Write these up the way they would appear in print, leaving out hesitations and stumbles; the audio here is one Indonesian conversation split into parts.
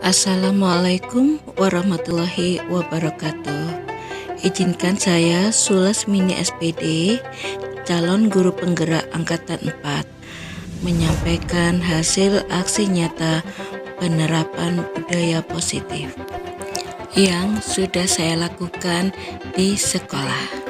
Assalamualaikum warahmatullahi wabarakatuh. Izinkan saya Sulasmini SPD, calon guru penggerak angkatan 4, menyampaikan hasil aksi nyata penerapan budaya positif yang sudah saya lakukan di sekolah.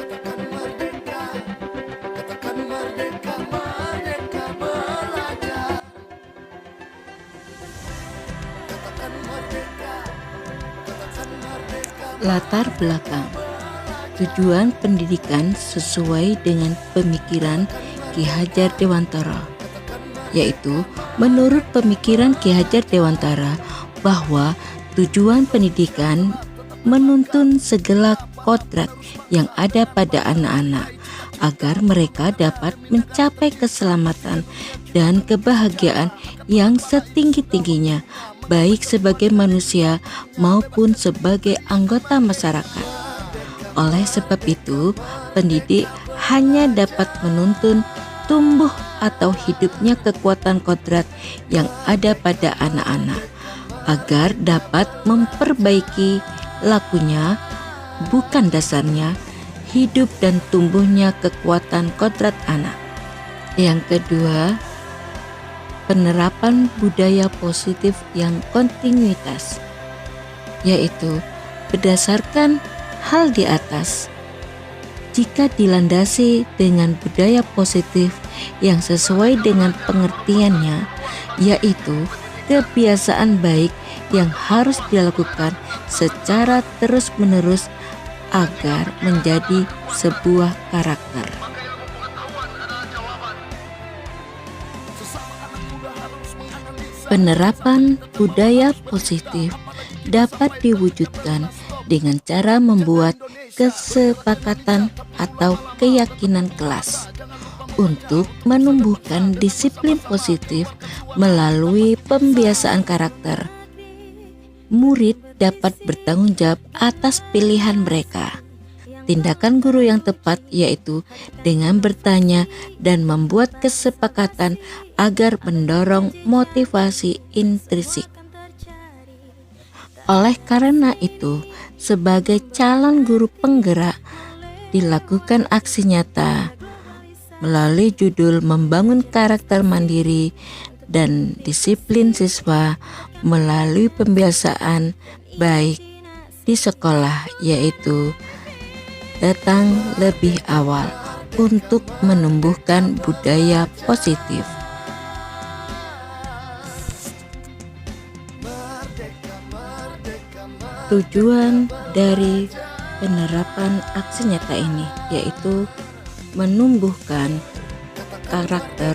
Latar belakang. Tujuan pendidikan sesuai dengan pemikiran Ki Hajar Dewantara, yaitu menurut pemikiran Ki Hajar Dewantara bahwa tujuan pendidikan menuntun segala kodrat yang ada pada anak-anak agar mereka dapat mencapai keselamatan dan kebahagiaan yang setinggi-tingginya, baik sebagai manusia maupun sebagai anggota masyarakat. Oleh sebab itu, pendidik hanya dapat menuntun tumbuh atau hidupnya kekuatan kodrat yang ada pada anak-anak agar dapat memperbaiki lakunya, bukan dasarnya, hidup dan tumbuhnya kekuatan kodrat anak. Yang kedua, penerapan budaya positif yang kontinuitas, yaitu berdasarkan hal di atas. Jika dilandasi dengan budaya positif yang sesuai dengan pengertiannya, yaitu kebiasaan baik yang harus dilakukan secara terus-menerus agar menjadi sebuah karakter. Penerapan budaya positif dapat diwujudkan dengan cara membuat kesepakatan atau keyakinan kelas untuk menumbuhkan disiplin positif melalui pembiasaan karakter. Murid dapat bertanggung jawab atas pilihan mereka. Tindakan guru yang tepat yaitu dengan bertanya dan membuat kesepakatan agar mendorong motivasi intrinsik. Oleh karena itu, sebagai calon guru penggerak, dilakukan aksi nyata melalui judul membangun karakter mandiri dan disiplin siswa melalui pembiasaan baik di sekolah, yaitu datang lebih awal untuk menumbuhkan budaya positif. Tujuan dari penerapan aksi nyata ini yaitu menumbuhkan karakter,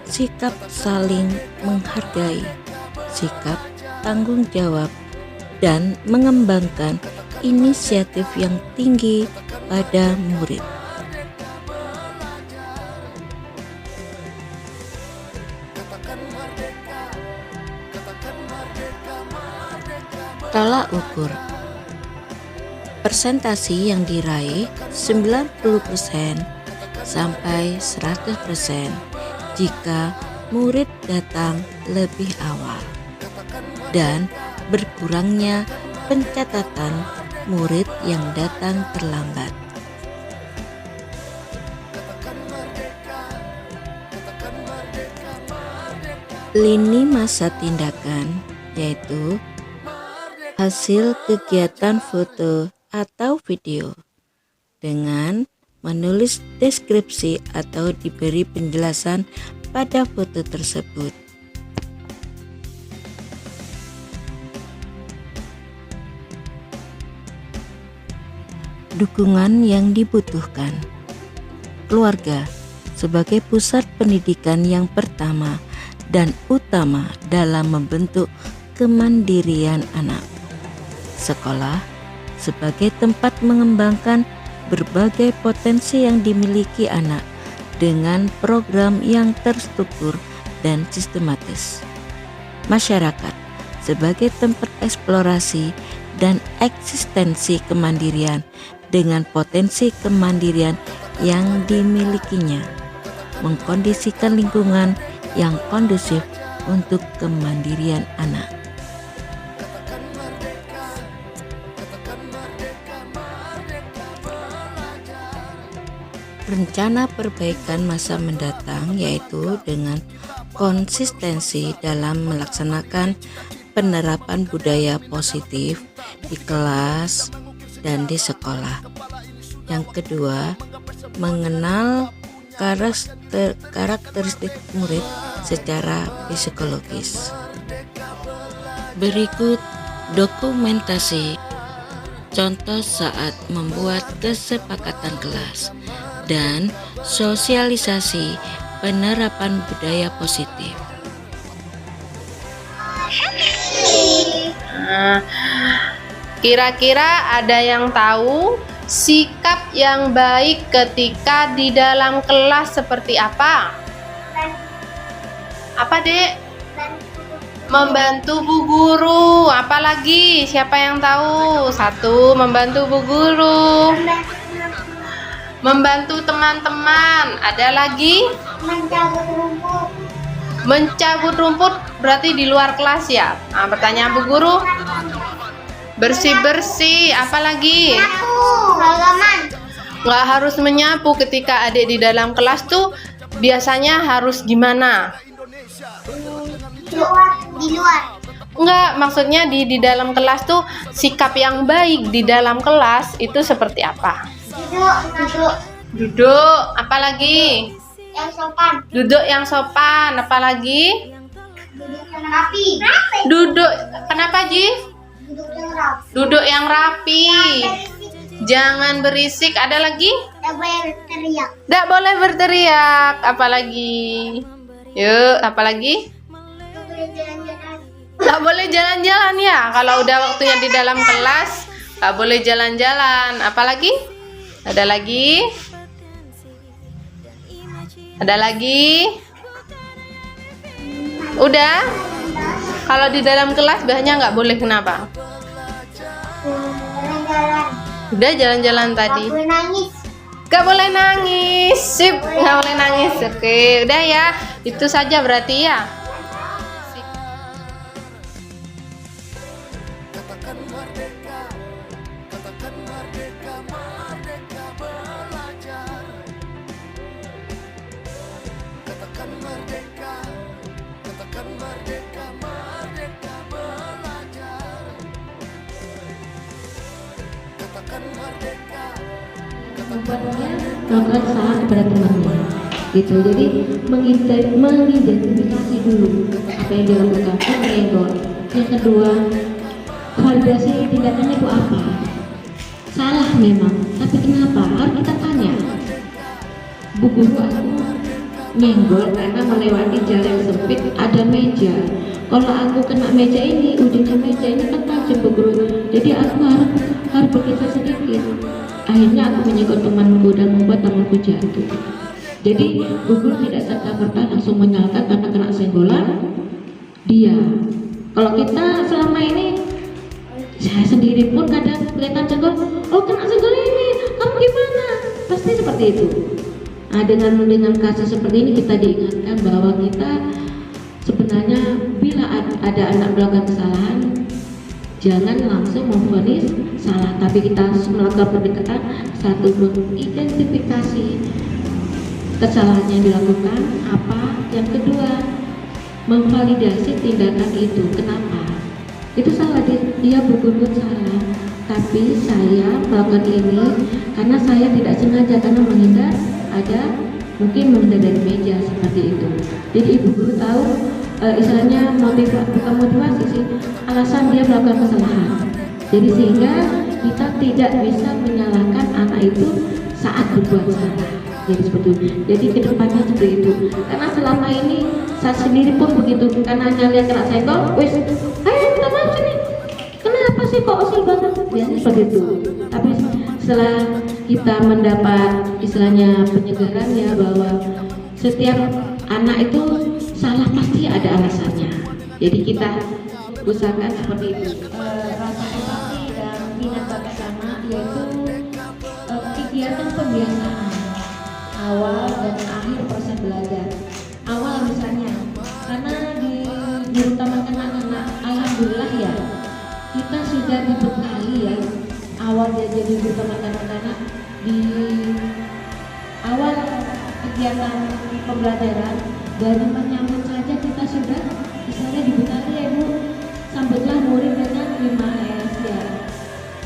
sikap saling menghargai, sikap tanggung jawab, dan mengembangkan inisiatif yang tinggi pada murid. Tolak ukur. Persentasi yang diraih 90% sampai 100% jika murid datang lebih awal, dan berkurangnya pencatatan murid yang datang terlambat. Lini masa tindakan yaitu hasil kegiatan foto atau video dengan menulis deskripsi atau diberi penjelasan pada foto tersebut. Dukungan yang dibutuhkan. Keluarga sebagai pusat pendidikan yang pertama dan utama dalam membentuk kemandirian anak. Sekolah sebagai tempat mengembangkan berbagai potensi yang dimiliki anak dengan program yang terstruktur dan sistematis. Masyarakat sebagai tempat eksplorasi dan eksistensi kemandirian dengan potensi kemandirian yang dimilikinya, mengkondisikan lingkungan yang kondusif untuk kemandirian anak. rencana perbaikan masa mendatang, yaitu dengan konsistensi dalam melaksanakan penerapan budaya positif di kelas dan di sekolah. Yang kedua, mengenal karakteristik murid secara psikologis. Berikut dokumentasi contoh saat membuat kesepakatan kelas dan sosialisasi penerapan budaya positif. Kira-kira ada yang tahu sikap yang baik ketika di dalam kelas seperti apa? Apa, Dek? Membantu Bu Guru. Apalagi? Siapa yang tahu? 1. Membantu Bu Guru. Membantu teman-teman. Ada lagi? Mencabut rumput berarti di luar kelas ya? Nah, pertanyaan Bu Guru. Bersih-bersih. Apalagi? Nggak harus menyapu ketika adik di dalam kelas tuh biasanya harus gimana? Di luar. Enggak, maksudnya di dalam kelas tuh sikap yang baik di dalam kelas itu seperti apa? Duduk, apalagi? Yang sopan. Duduk yang sopan, apalagi? Duduk yang rapi. Duduk, kenapa Ji? Duduk yang rapi. Duduk yang rapi. Jangan berisik, ada lagi? Tidak boleh berteriak. Tidak boleh berteriak, apalagi? Yuk, apalagi? Tidak boleh jalan-jalan. Nggak boleh jalan-jalan ya, kalau udah waktunya di dalam kelas nggak boleh jalan-jalan. Apalagi? Ada lagi? Ada lagi? Udah? Kalau di dalam kelas biasanya nggak boleh, kenapa? Jalan-jalan. Udah jalan-jalan Tak tadi. boleh nangis. Gak boleh nangis. Sip, nggak boleh nangis. Oke, udah ya. Itu saja berarti ya. Membuatnya melakukan kesalahan kepada temannya gitu. Jadi mengidentifikasi dulu apa yang dilakukan, menyenggol. Yang kedua, validasi tindakannya itu apa. Salah memang, tapi kenapa? Harus kita tanya. Bu Guru, aku nyenggol karena melewati jalan yang sempit, ada meja. Kalau aku kena meja ini, ujungnya meja ini kan tajam Bu Guru, jadi aku harus bergeser sedikit. Akhirnya aku menyenggol temanku dan membuat temanku jatuh. Jadi Bu Guru tidak serta-merta langsung menyalahkan karena kena senggolan dia. Kalau kita selama ini, saya sendiri pun kadang kelihatan senggol, oh kena senggol ini, kamu gimana? Pasti seperti itu. Nah, dengan kasus seperti ini kita diingatkan bahwa kita sebenarnya bila ada anak melakukan kesalahan, jangan langsung memvonis salah, tapi kita harus melakukan pendekatan. 1, mengidentifikasi kesalahan yang dilakukan apa. Yang kedua, memvalidasi tindakan itu. Kenapa? Itu salah, dia berbuat salah, tapi saya melakukan ini karena saya tidak sengaja, karena menghindar ada mungkin menghindar dari meja seperti itu. Jadi Ibu Guru tahu istilahnya bukan motivasi sih, alasan dia melakukan kesalahan. Jadi sehingga kita tidak bisa menyalahkan anak itu saat berbuat salah. Jadi seperti itu. Jadi kedepannya seperti itu. Karena selama ini saya sendiri pun begitu, karena hanya lihat kena senggol, wis, ayo minta maaf sini. Kenapa sih kok usil banget? Biasanya seperti itu. Tapi setelah kita mendapat istilahnya penyegaran ya, bahwa setiap anak itu salah pasti ada alasannya. Jadi kita usahakan seperti itu. Rasa empati dan minat bakat anak yaitu kegiatan pembiasaan awal dan akhir proses belajar. Awal misalnya, karena diutamakan anak-anak, alhamdulillah ya, kita sudah dibekali ya. Awal dia jadi diutamakan anak-anak di awal kegiatan pembelajaran, dari menyambut saja kita sudah misalnya di Butari ya Bu, sambutlah murid dengan 5S ya,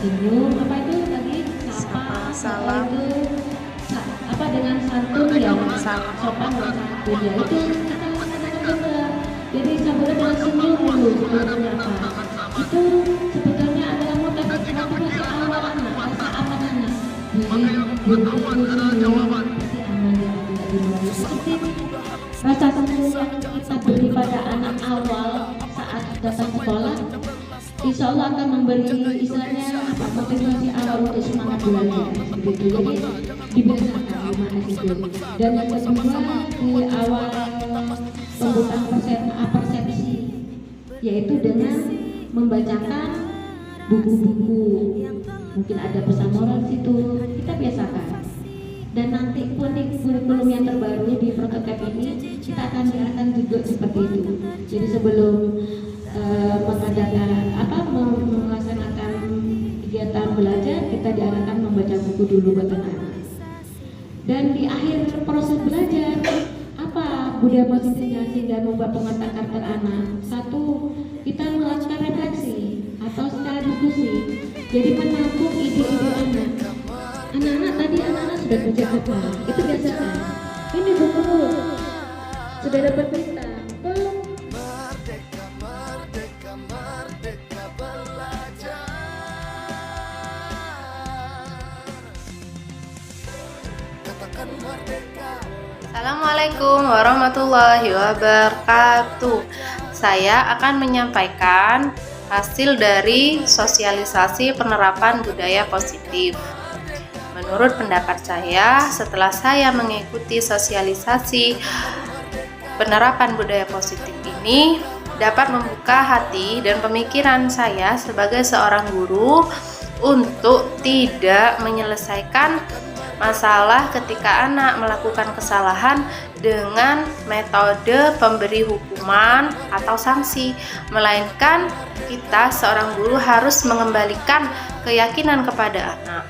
senyum, apa itu tadi, sapa, salam. itu apa dengan santun ya, sopan dan santun ya, itu kita laksanakan juga. Jadi sambutlah dengan senyum dulu sebelum menyapa. Itu sebetulnya adalah motivasi awal anak, rasa aman anak. Jadi guru senyum pasti aman ya, tidak dimarahi. Seperti rasa senyum yang kita beri pada anak awal saat datang sekolah, insya Allah akan memberi istilahnya apa, motivasi awal untuk semangat belajar begitu. Jadi dibiasakan gimana itu. Dan yang kedua di awal pembukaan persepsi, yaitu dengan membacakan buku-buku, mungkin ada pesan moral di situ, kita biasakan. Dan nanti pun di kurikulum yang terbaru di prototip ini kita akan diarahkan juga seperti itu. Jadi sebelum melaksanakan kegiatan belajar, kita diarahkan membaca buku dulu buat anak-anak. Dan di akhir proses belajar, apa budaya positifnya sehingga membuat penguatan karakter anak? Satu, kita melakukan refleksi atau secara diskusi. Jadi menampung ide-ide anak. Anak-anak tadi sudah baca apa? Itu biasakan. Ini buku sudah dapat berita. Assalamualaikum warahmatullahi wabarakatuh. Saya akan menyampaikan hasil dari sosialisasi penerapan budaya positif. Menurut pendapat saya, setelah saya mengikuti sosialisasi penerapan budaya positif ini dapat membuka hati dan pemikiran saya sebagai seorang guru untuk tidak menyelesaikan masalah ketika anak melakukan kesalahan dengan metode pemberi hukuman atau sanksi, melainkan kita seorang guru harus mengembalikan keyakinan kepada anak,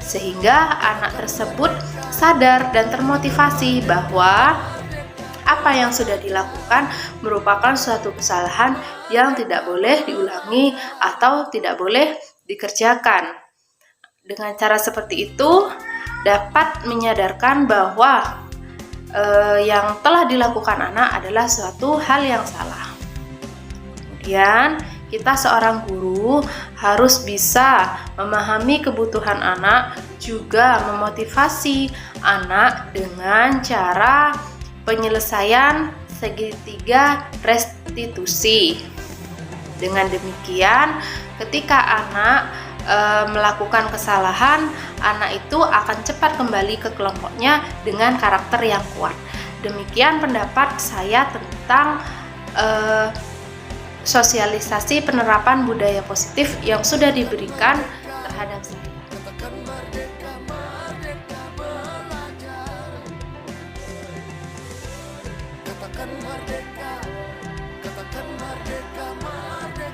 sehingga anak tersebut sadar dan termotivasi bahwa apa yang sudah dilakukan merupakan suatu kesalahan yang tidak boleh diulangi atau tidak boleh dikerjakan. Dengan cara seperti itu dapat menyadarkan bahwa yang telah dilakukan anak adalah suatu hal yang salah. Kemudian kita seorang guru harus bisa memahami kebutuhan anak, juga memotivasi anak dengan cara penyelesaian segitiga restitusi. Dengan demikian, ketika anak melakukan kesalahan, anak itu akan cepat kembali ke kelompoknya dengan karakter yang kuat. Demikian pendapat saya tentang sosialisasi penerapan budaya positif yang sudah diberikan terhadap saya. Katakan merdeka.